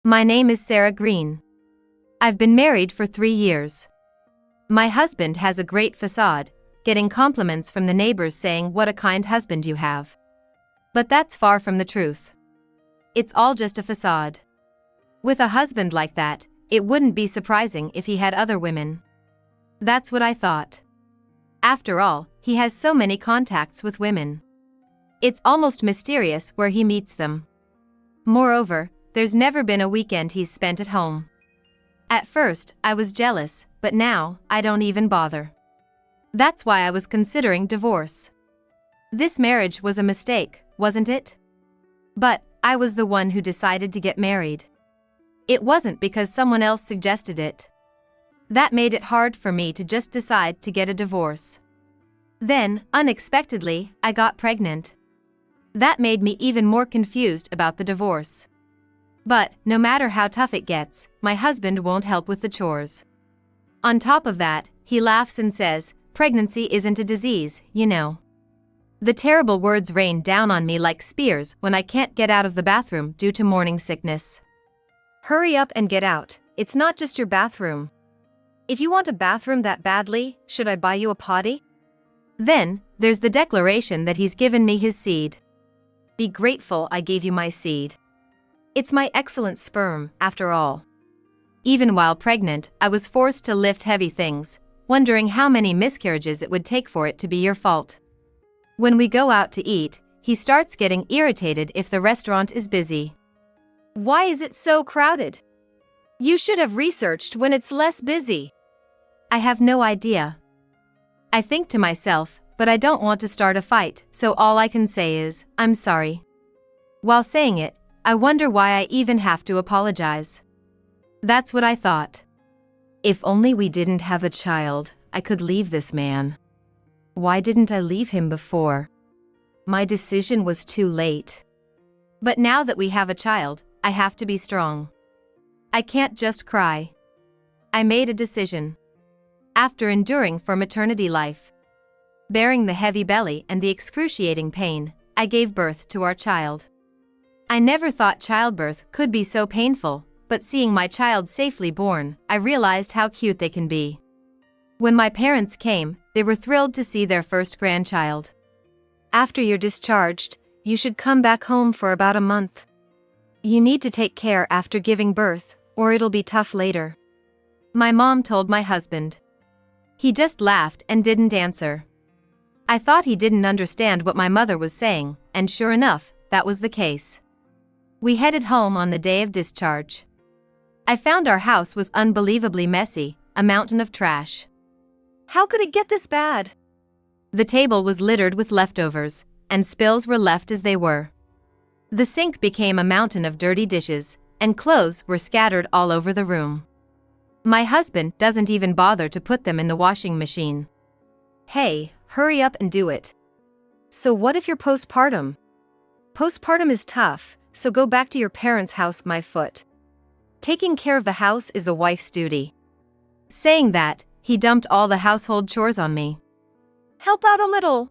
My name is Sarah Green. I've been married for 3 years. My husband has a great facade, getting compliments from the neighbors saying what a kind husband you have. But that's far from the truth. It's all just a facade. With a husband like that, it wouldn't be surprising if he had other women. That's what I thought. After all, he has so many contacts with women. It's almost mysterious where he meets them. Moreover, there's never been a weekend he's spent at home. At first, I was jealous, but now, I don't even bother. That's why I was considering divorce. This marriage was a mistake, wasn't it? But, I was the one who decided to get married. It wasn't because someone else suggested it. That made it hard for me to just decide to get a divorce. Then, unexpectedly, I got pregnant. That made me even more confused about the divorce. But, no matter how tough it gets, my husband won't help with the chores. On top of that, he laughs and says, pregnancy isn't a disease, you know. The terrible words rain down on me like spears when I can't get out of the bathroom due to morning sickness. Hurry up and get out, it's not just your bathroom. If you want a bathroom that badly, should I buy you a potty? Then, there's the declaration that he's given me his seed. Be grateful I gave you my seed. It's my excellent sperm, after all. Even while pregnant, I was forced to lift heavy things, wondering how many miscarriages it would take for it to be your fault. When we go out to eat, he starts getting irritated if the restaurant is busy. Why is it so crowded? You should have researched when it's less busy. I have no idea. I think to myself, but I don't want to start a fight, so all I can say is, I'm sorry. While saying it, I wonder why I even have to apologize. That's what I thought. If only we didn't have a child, I could leave this man. Why didn't I leave him before? My decision was too late. But now that we have a child, I have to be strong. I can't just cry. I made a decision. After enduring for maternity life, bearing the heavy belly and the excruciating pain, I gave birth to our child. I never thought childbirth could be so painful, but seeing my child safely born, I realized how cute they can be. When my parents came, they were thrilled to see their first grandchild. After you're discharged, you should come back home for about a month. You need to take care after giving birth, or it'll be tough later. My mom told my husband. He just laughed and didn't answer. I thought he didn't understand what my mother was saying, and sure enough, that was the case. We headed home on the day of discharge. I found our house was unbelievably messy, a mountain of trash. How could it get this bad? The table was littered with leftovers, and spills were left as they were. The sink became a mountain of dirty dishes, and clothes were scattered all over the room. My husband doesn't even bother to put them in the washing machine. Hey, hurry up and do it. So what if you're postpartum? Postpartum is tough, so go back to your parents' house, my foot. Taking care of the house is the wife's duty. Saying that, he dumped all the household chores on me. Help out a little.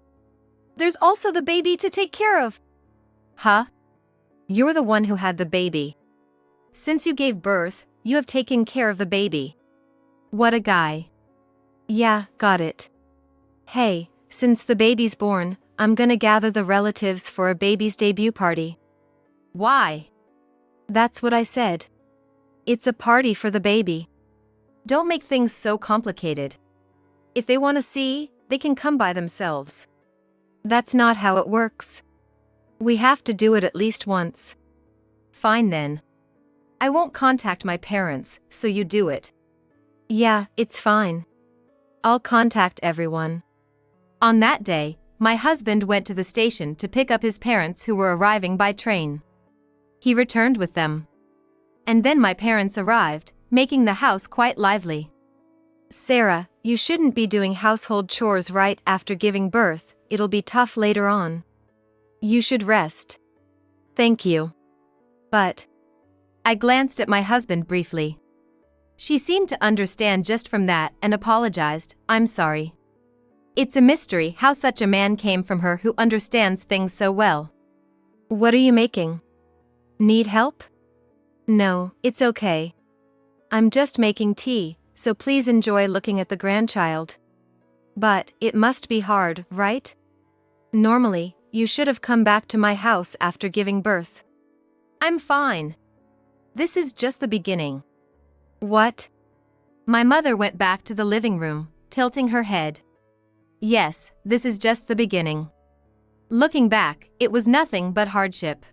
There's also the baby to take care of. Huh? You're the one who had the baby. Since you gave birth, you have taken care of the baby. What a guy. Yeah, got it. Hey, since the baby's born, I'm gonna gather the relatives for a baby's debut party. Why? That's what I said. It's a party for the baby. Don't make things so complicated. If they want to see, they can come by themselves. That's not how it works. We have to do it at least once. Fine then. I won't contact my parents, so you do it. Yeah, it's fine. I'll contact everyone. On that day, my husband went to the station to pick up his parents who were arriving by train. He returned with them. And then my parents arrived, making the house quite lively. Sarah, you shouldn't be doing household chores right after giving birth, it'll be tough later on. You should rest. Thank you. But I glanced at my husband briefly. She seemed to understand just from that and apologized, I'm sorry. It's a mystery how such a man came from her who understands things so well. What are you making? Need help? No, it's okay. I'm just making tea, so please enjoy looking at the grandchild. But it must be hard, right? Normally, you should have come back to my house after giving birth. I'm fine. This is just the beginning. What? My mother went back to the living room, tilting her head. Yes, this is just the beginning. Looking back, it was nothing but hardship.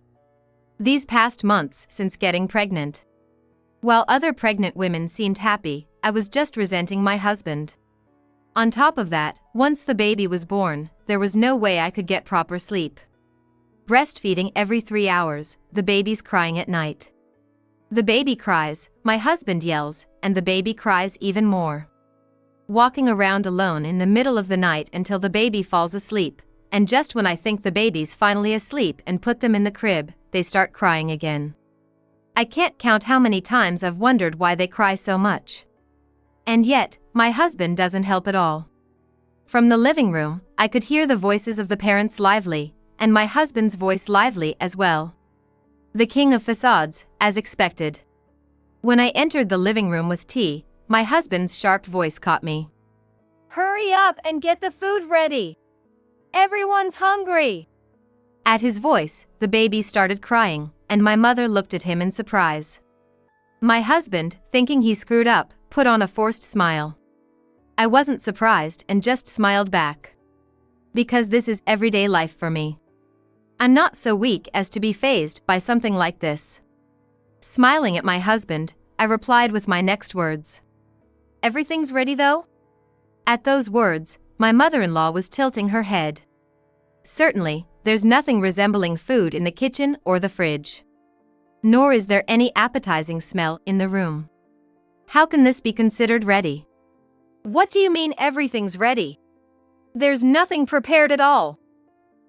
These past months since getting pregnant. While other pregnant women seemed happy, I was just resenting my husband. On top of that, once the baby was born, there was no way I could get proper sleep. Breastfeeding every 3 hours, the baby's crying at night. The baby cries, my husband yells, and the baby cries even more. Walking around alone in the middle of the night until the baby falls asleep, and just when I think the baby's finally asleep and put them in the crib, they start crying again. I can't count how many times I've wondered why they cry so much. And yet, my husband doesn't help at all. From the living room, I could hear the voices of the parents lively, and my husband's voice lively as well. The king of facades, as expected. When I entered the living room with tea, my husband's sharp voice caught me. Hurry up and get the food ready! Everyone's hungry! At his voice, the baby started crying, and my mother looked at him in surprise. My husband, thinking he screwed up, put on a forced smile. I wasn't surprised and just smiled back. Because this is everyday life for me. I'm not so weak as to be fazed by something like this. Smiling at my husband, I replied with my next words. Everything's ready though? At those words, my mother-in-law was tilting her head. Certainly, there's nothing resembling food in the kitchen or the fridge. Nor is there any appetizing smell in the room. How can this be considered ready? What do you mean everything's ready? There's nothing prepared at all.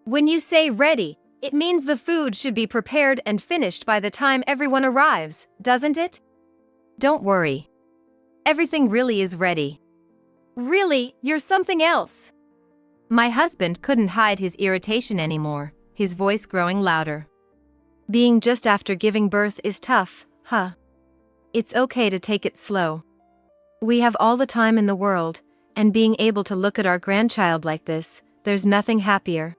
When you say ready, it means the food should be prepared and finished by the time everyone arrives, doesn't it? Don't worry. Everything really is ready. Really, you're something else. My husband couldn't hide his irritation anymore, his voice growing louder. Being just after giving birth is tough, huh? It's okay to take it slow. We have all the time in the world, and being able to look at our grandchild like this, there's nothing happier.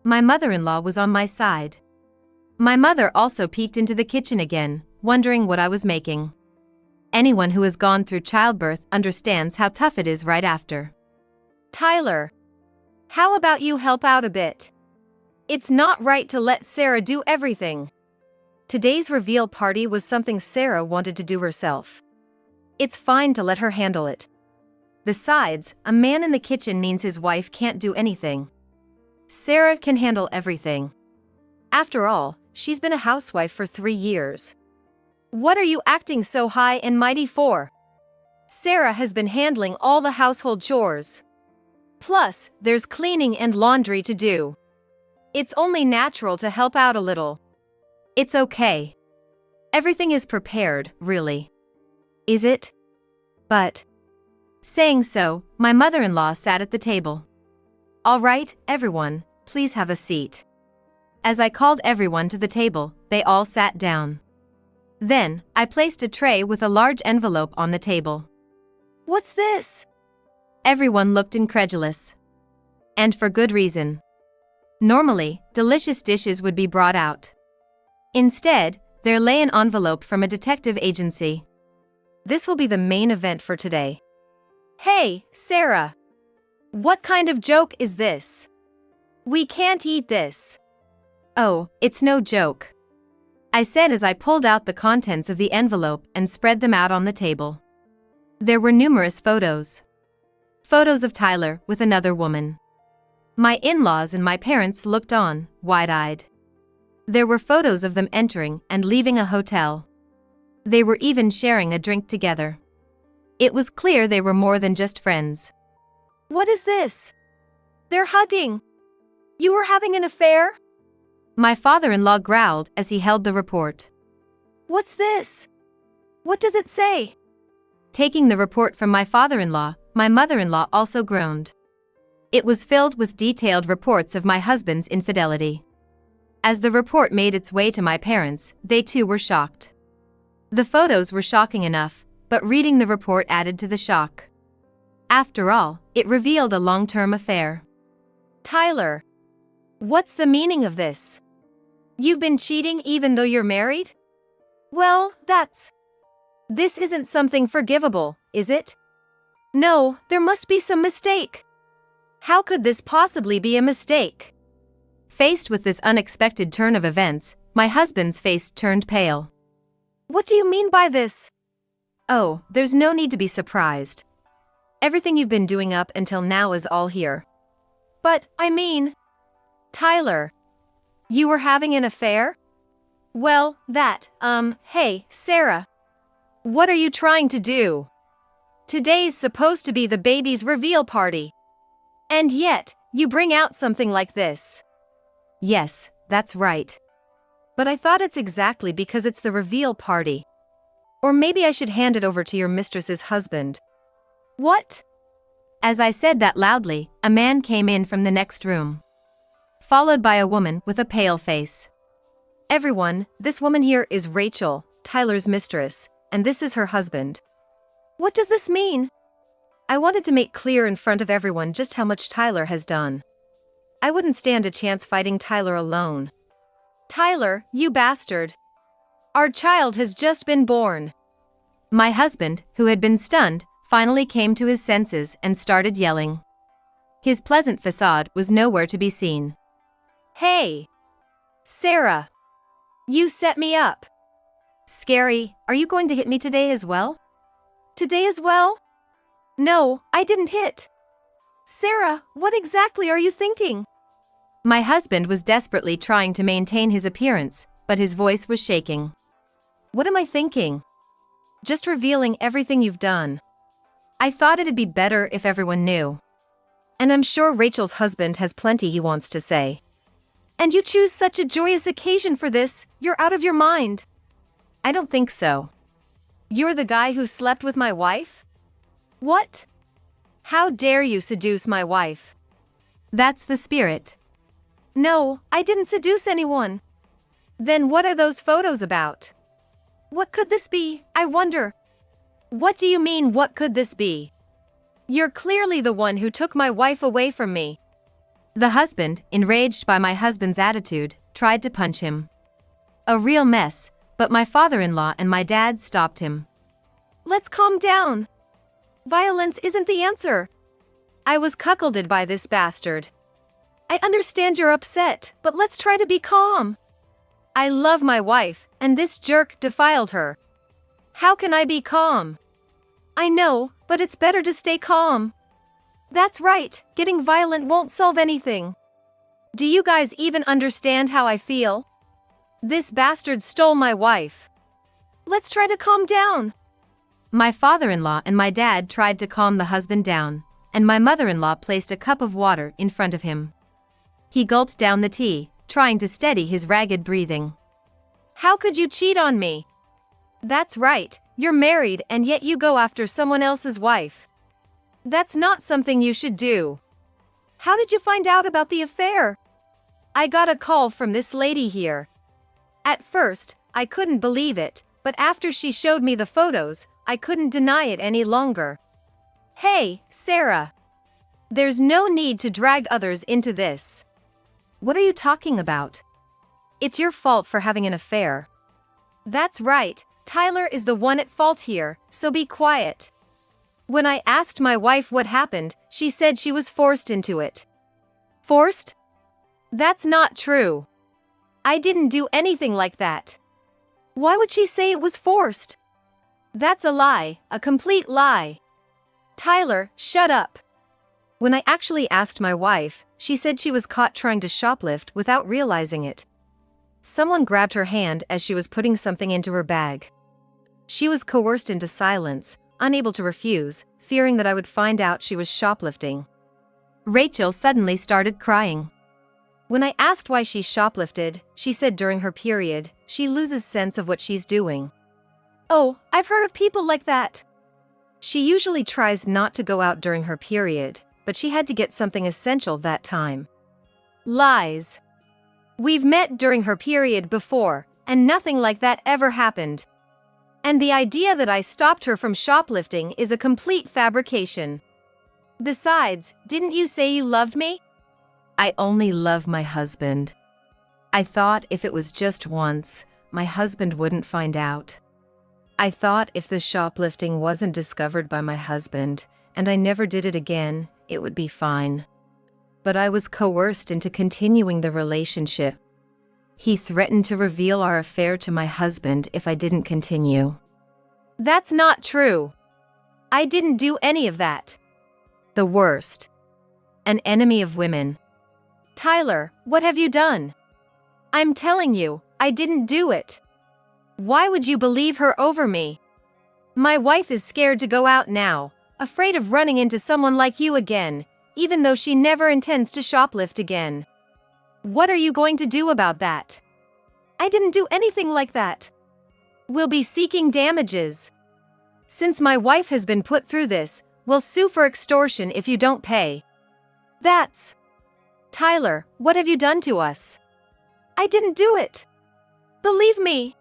My mother-in-law was on my side. My mother also peeked into the kitchen again, wondering what I was making. Anyone who has gone through childbirth understands how tough it is right after. Tyler, how about you help out a bit? It's not right to let Sarah do everything. Today's reveal party was something Sarah wanted to do herself. It's fine to let her handle it. Besides, a man in the kitchen means his wife can't do anything. Sarah can handle everything. After all, she's been a housewife for 3 years. What are you acting so high and mighty for? Sarah has been handling all the household chores. Plus, there's cleaning and laundry to do. It's only natural to help out a little. It's okay. Everything is prepared, really. Is it? But. Saying so, my mother-in-law sat at the table. All right, everyone, please have a seat. As I called everyone to the table, they all sat down. Then, I placed a tray with a large envelope on the table. What's this? Everyone looked incredulous. And for good reason. Normally, delicious dishes would be brought out. Instead, there lay an envelope from a detective agency. This will be the main event for today. Hey, Sarah. What kind of joke is this? We can't eat this. Oh, it's no joke. I said as I pulled out the contents of the envelope and spread them out on the table. There were numerous photos. Photos of Tyler with another woman. My in-laws and my parents looked on, wide-eyed. There were photos of them entering and leaving a hotel. They were even sharing a drink together. It was clear they were more than just friends. What is this? They're hugging. You were having an affair? My father-in-law growled as he held the report. What's this? What does it say? Taking the report from my father-in-law, my mother-in-law also groaned. It was filled with detailed reports of my husband's infidelity. As the report made its way to my parents, they too were shocked. The photos were shocking enough, but reading the report added to the shock. After all, it revealed a long-term affair. Tyler, what's the meaning of this? You've been cheating even though you're married? Well, this isn't something forgivable, is it? No, there must be some mistake. How could this possibly be a mistake? Faced with this unexpected turn of events, my husband's face turned pale. What do you mean by this? Oh, there's no need to be surprised. Everything you've been doing up until now is all here. But, I mean... Tyler, you were having an affair? Well, hey, Sarah. What are you trying to do? Today's supposed to be the baby's reveal party. And yet, you bring out something like this. Yes, that's right. But I thought it's exactly because it's the reveal party. Or maybe I should hand it over to your mistress's husband. What? As I said that loudly, a man came in from the next room, followed by a woman with a pale face. Everyone, this woman here is Rachel, Tyler's mistress, and this is her husband. What does this mean? I wanted to make clear in front of everyone just how much Tyler has done. I wouldn't stand a chance fighting Tyler alone. Tyler, you bastard. Our child has just been born. My husband, who had been stunned, finally came to his senses and started yelling. His pleasant facade was nowhere to be seen. Hey! Sarah! You set me up! Scary, are you going to hit me today as well? Today as well? No, I didn't hit. Sarah, what exactly are you thinking? My husband was desperately trying to maintain his appearance, but his voice was shaking. What am I thinking? Just revealing everything you've done. I thought it'd be better if everyone knew. And I'm sure Rachel's husband has plenty he wants to say. And you choose such a joyous occasion for this, you're out of your mind. I don't think so. You're the guy who slept with my wife? What? How dare you seduce my wife? That's the spirit. No, I didn't seduce anyone. Then what are those photos about? What could this be, I wonder? What do you mean, what could this be? You're clearly the one who took my wife away from me. The husband, enraged by my husband's attitude, tried to punch him. A real mess, but my father-in-law and my dad stopped him. Let's calm down. Violence isn't the answer. I was cuckolded by this bastard. I understand you're upset, but let's try to be calm. I love my wife, and this jerk defiled her. How can I be calm? I know, but it's better to stay calm. That's right, getting violent won't solve anything. Do you guys even understand how I feel? This bastard stole my wife. Let's try to calm down. My father-in-law and my dad tried to calm the husband down, and my mother-in-law placed a cup of water in front of him. He gulped down the tea, trying to steady his ragged breathing. How could you cheat on me? That's right, you're married and yet you go after someone else's wife. That's not something you should do. How did you find out about the affair? I got a call from this lady here. At first, I couldn't believe it, but after she showed me the photos, I couldn't deny it any longer. Hey, Sarah. There's no need to drag others into this. What are you talking about? It's your fault for having an affair. That's right, Tyler is the one at fault here, so be quiet. When I asked my wife what happened, she said she was forced into it. Forced? That's not true. I didn't do anything like that. Why would she say it was forced? That's a lie, a complete lie. Tyler, shut up. When I actually asked my wife, she said she was caught trying to shoplift without realizing it. Someone grabbed her hand as she was putting something into her bag. She was coerced into silence, unable to refuse, fearing that I would find out she was shoplifting. Rachel suddenly started crying. When I asked why she shoplifted, she said during her period, she loses sense of what she's doing. Oh, I've heard of people like that. She usually tries not to go out during her period, but she had to get something essential that time. Lies. We've met during her period before, and nothing like that ever happened. And the idea that I stopped her from shoplifting is a complete fabrication. Besides, didn't you say you loved me? I only love my husband. I thought if it was just once, my husband wouldn't find out. I thought if the shoplifting wasn't discovered by my husband, and I never did it again, it would be fine. But I was coerced into continuing the relationship. He threatened to reveal our affair to my husband if I didn't continue. That's not true. I didn't do any of that. The worst. An enemy of women. Tyler, what have you done? I'm telling you, I didn't do it. Why would you believe her over me? My wife is scared to go out now, afraid of running into someone like you again, even though she never intends to shoplift again. What are you going to do about that? I didn't do anything like that. We'll be seeking damages. Since my wife has been put through this, we'll sue for extortion if you don't pay. That's... Tyler, what have you done to us? I didn't do it. Believe me.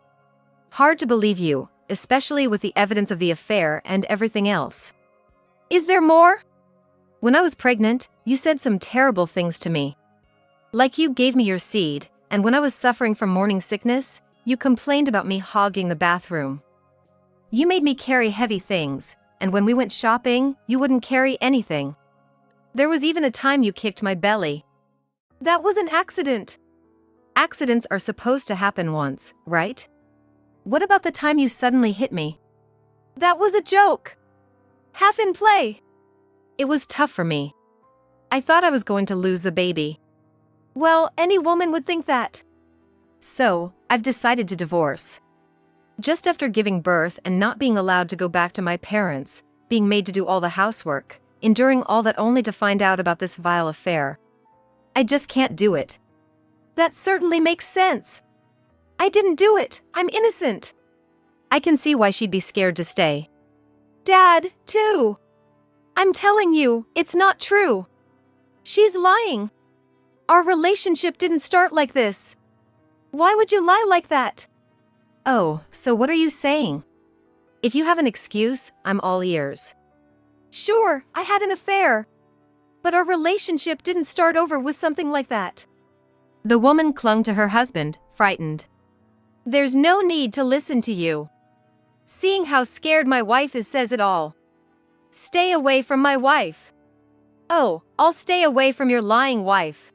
Hard to believe you, especially with the evidence of the affair and everything else. Is there more? When I was pregnant, you said some terrible things to me. Like you gave me your seed, and when I was suffering from morning sickness, you complained about me hogging the bathroom. You made me carry heavy things, and when we went shopping, you wouldn't carry anything. There was even a time you kicked my belly. That was an accident. Accidents are supposed to happen once, right? What about the time you suddenly hit me? That was a joke. Half in play. It was tough for me. I thought I was going to lose the baby. Well, any woman would think that. So, I've decided to divorce. Just after giving birth and not being allowed to go back to my parents, being made to do all the housework, enduring all that only to find out about this vile affair. I just can't do it. That certainly makes sense. I didn't do it. I'm innocent. I can see why she'd be scared to stay. Dad, too. I'm telling you, it's not true. She's lying. Our relationship didn't start like this. Why would you lie like that? Oh, so what are you saying? If you have an excuse, I'm all ears. Sure, I had an affair. But our relationship didn't start over with something like that. The woman clung to her husband, frightened. There's no need to listen to you. Seeing how scared my wife is says it all. Stay away from my wife. Oh, I'll stay away from your lying wife.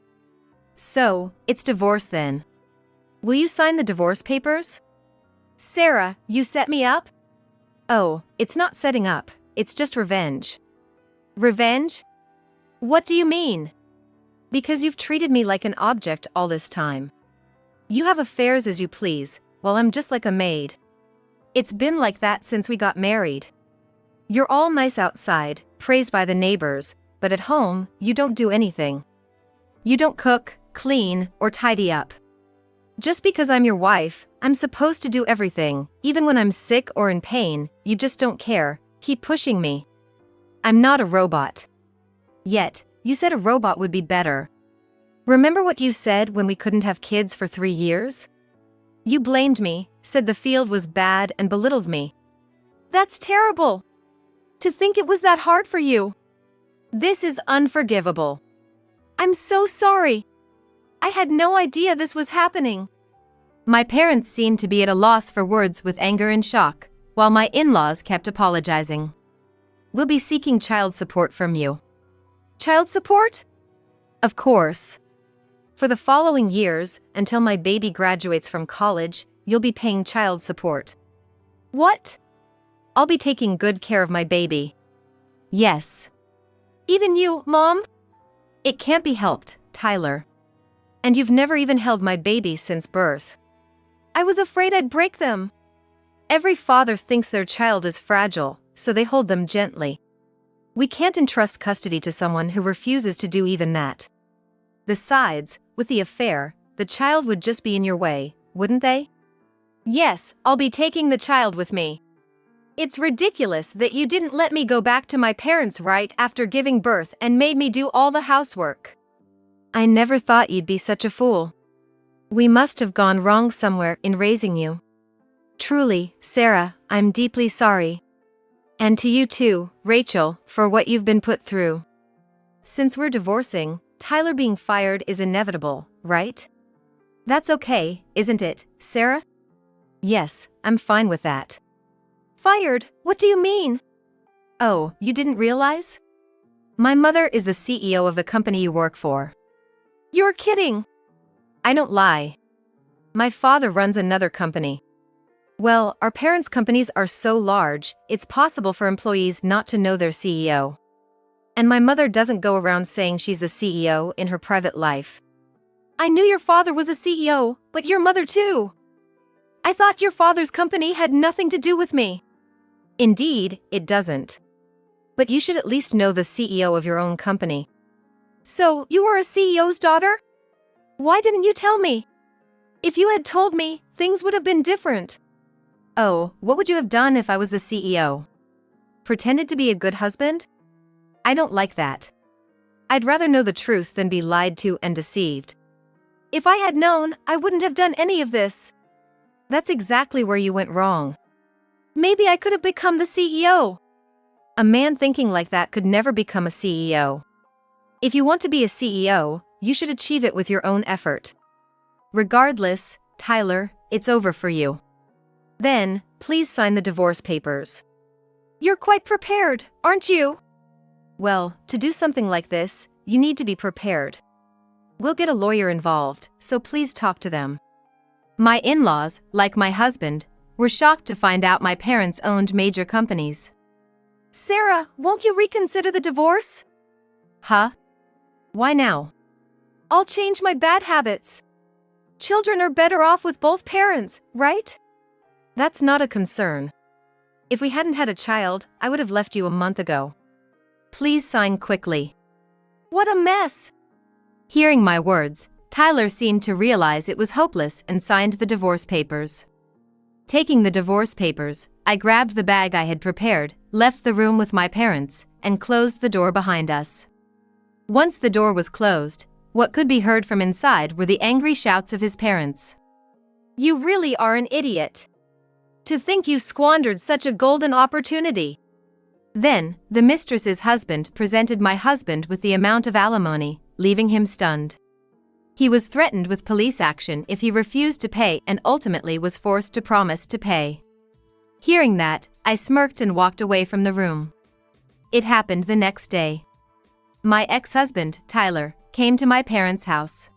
So, it's divorce then. Will you sign the divorce papers? Sarah, you set me up? Oh, it's not setting up, it's just revenge. Revenge? What do you mean? Because you've treated me like an object all this time. You have affairs as you please, while I'm just like a maid. It's been like that since we got married. You're all nice outside, praised by the neighbors, but at home, you don't do anything. You don't cook, clean, or tidy up. Just because I'm your wife, I'm supposed to do everything, even when I'm sick or in pain, you just don't care, keep pushing me. I'm not a robot. Yet, you said a robot would be better. Remember what you said when we couldn't have kids for 3 years? You blamed me, said the field was bad and belittled me. That's terrible. To think it was that hard for you. This is unforgivable. I'm so sorry. I had no idea this was happening. My parents seemed to be at a loss for words with anger and shock, while my in-laws kept apologizing. We'll be seeking child support from you. Child support? Of course. For the following years, until my baby graduates from college, you'll be paying child support. What? I'll be taking good care of my baby. Yes. Even you, Mom? It can't be helped, Tyler. And you've never even held my baby since birth. I was afraid I'd break them. Every father thinks their child is fragile, so they hold them gently. We can't entrust custody to someone who refuses to do even that. Besides, with the affair, the child would just be in your way, wouldn't they? Yes, I'll be taking the child with me. It's ridiculous that you didn't let me go back to my parents right after giving birth and made me do all the housework. I never thought you'd be such a fool. We must have gone wrong somewhere in raising you. Truly, Sarah, I'm deeply sorry. And to you too, Rachel, for what you've been put through. Since we're divorcing, Tyler being fired is inevitable, right? That's okay, isn't it, Sarah? Yes, I'm fine with that. Fired? What do you mean? Oh, you didn't realize? My mother is the CEO of the company you work for. You're kidding! I don't lie. My father runs another company. Well, our parents' companies are so large, it's possible for employees not to know their CEO. And my mother doesn't go around saying she's the CEO in her private life. I knew your father was a CEO, but your mother too. I thought your father's company had nothing to do with me. Indeed, it doesn't. But you should at least know the CEO of your own company. So, you are a CEO's daughter? Why didn't you tell me? If you had told me, things would have been different. Oh, what would you have done if I was the CEO? Pretended to be a good husband? I don't like that. I'd rather know the truth than be lied to and deceived. If I had known, I wouldn't have done any of this. That's exactly where you went wrong. Maybe I could have become the CEO. A man thinking like that could never become a CEO. If you want to be a CEO, you should achieve it with your own effort. Regardless, Tyler, it's over for you. Then, please sign the divorce papers. You're quite prepared, aren't you? Well, to do something like this, you need to be prepared. We'll get a lawyer involved, so please talk to them. My in-laws, like my husband, were shocked to find out my parents owned major companies. Sarah, won't you reconsider the divorce? Huh? Why now? I'll change my bad habits. Children are better off with both parents, right? That's not a concern. If we hadn't had a child, I would have left you a month ago. Please sign quickly. What a mess! Hearing my words, Tyler seemed to realize it was hopeless and signed the divorce papers. Taking the divorce papers, I grabbed the bag I had prepared, left the room with my parents, and closed the door behind us. Once the door was closed, what could be heard from inside were the angry shouts of his parents. You really are an idiot. To think you squandered such a golden opportunity. Then, the mistress's husband presented my husband with the amount of alimony, leaving him stunned. He was threatened with police action if he refused to pay and ultimately was forced to promise to pay. Hearing that, I smirked and walked away from the room. It happened the next day. My ex-husband, Tyler, came to my parents' house.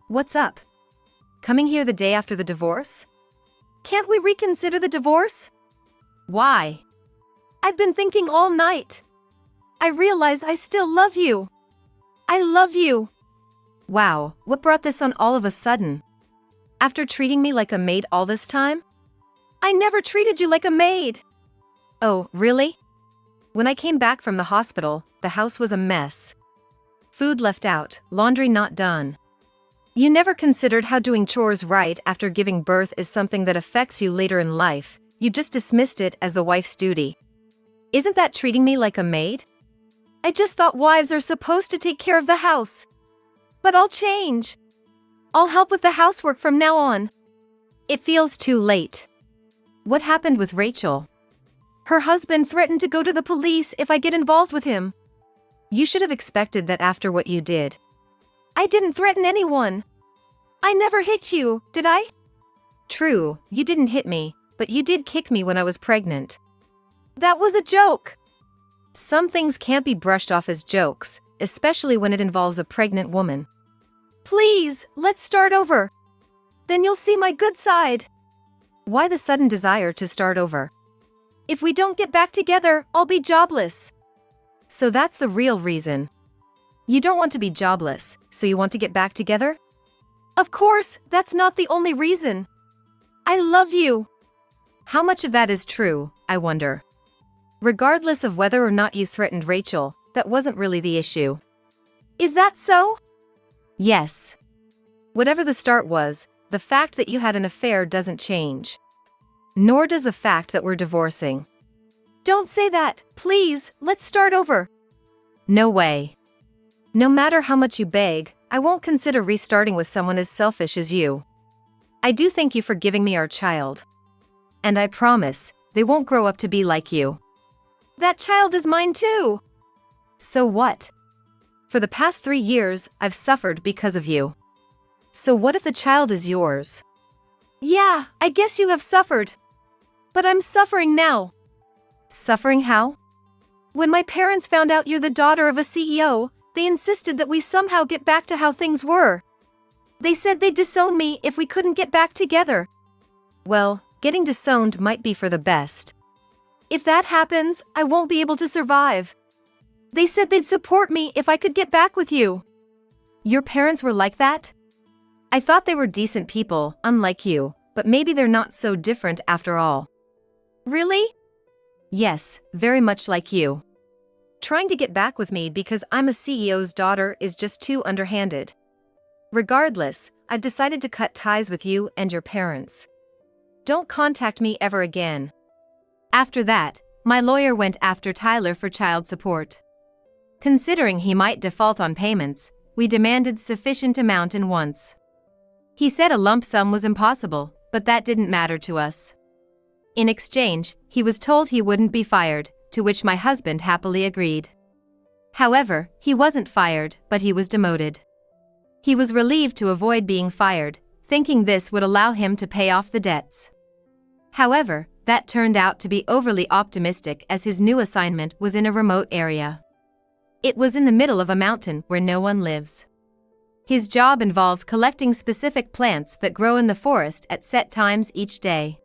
What's up? Coming here the day after the divorce? Can't we reconsider the divorce? Why? I've been thinking all night. I realize I still love you. I love you. Wow, what brought this on all of a sudden? After treating me like a maid all this time? I never treated you like a maid. Oh, really? When I came back from the hospital, the house was a mess. Food left out, laundry not done. You never considered how doing chores right after giving birth is something that affects you later in life, you just dismissed it as the wife's duty. Isn't that treating me like a maid? I just thought wives are supposed to take care of the house. But I'll change. I'll help with the housework from now on. It feels too late. What happened with Rachel? Her husband threatened to go to the police if I get involved with him. You should have expected that after what you did. I didn't threaten anyone. I never hit you, did I? True, you didn't hit me, but you did kick me when I was pregnant. That was a joke. Some things can't be brushed off as jokes, especially when it involves a pregnant woman. Please, let's start over. Then you'll see my good side. Why the sudden desire to start over? If we don't get back together, I'll be jobless. So that's the real reason. You don't want to be jobless, so you want to get back together? Of course, that's not the only reason. I love you. How much of that is true, I wonder? Regardless of whether or not you threatened Rachel, that wasn't really the issue. Is that so? Yes. Whatever the start was, the fact that you had an affair doesn't change. Nor does the fact that we're divorcing. Don't say that, please, let's start over. No way. No matter how much you beg, I won't consider restarting with someone as selfish as you. I do thank you for giving me our child. And I promise, They won't grow up to be like you. That child is mine too. So what? For the past 3 years, I've suffered because of you. So what if the child is yours? Yeah, I guess you have suffered. But I'm suffering now. Suffering how? When my parents found out you're the daughter of a CEO, they insisted that we somehow get back to how things were. They said they'd disown me if we couldn't get back together. Well, getting disowned might be for the best. If that happens, I won't be able to survive. They said they'd support me if I could get back with you. Your parents were like that? I thought they were decent people, unlike you, but maybe they're not so different after all. Really? Yes, very much like you. Trying to get back with me because I'm a CEO's daughter is just too underhanded. Regardless, I've decided to cut ties with you and your parents. Don't contact me ever again. After that, my lawyer went after Tyler for child support. Considering he might default on payments, we demanded sufficient amount in once. He said a lump sum was impossible, but that didn't matter to us. In exchange, he was told he wouldn't be fired, to which my husband happily agreed. However, he wasn't fired, but he was demoted. He was relieved to avoid being fired, thinking this would allow him to pay off the debts. However, that turned out to be overly optimistic as his new assignment was in a remote area. It was in the middle of a mountain where no one lives. His job involved collecting specific plants that grow in the forest at set times each day.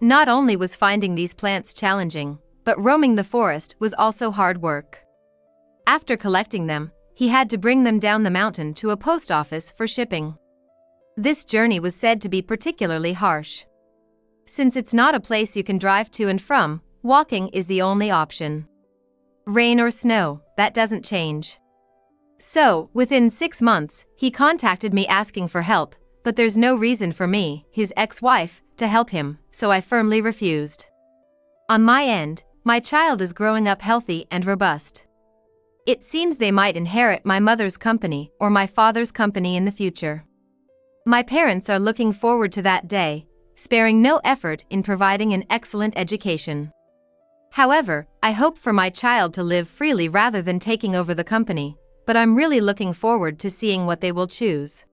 Not only was finding these plants challenging, but roaming the forest was also hard work. After collecting them, he had to bring them down the mountain to a post office for shipping. This journey was said to be particularly harsh. Since it's not a place you can drive to and from, walking is the only option. Rain or snow, that doesn't change. So, within 6 months, he contacted me asking for help, but there's no reason for me, his ex-wife, to help him, so I firmly refused. On my end, my child is growing up healthy and robust. It seems they might inherit my mother's company or my father's company in the future. My parents are looking forward to that day, sparing no effort in providing an excellent education. However, I hope for my child to live freely rather than taking over the company, but I'm really looking forward to seeing what they will choose.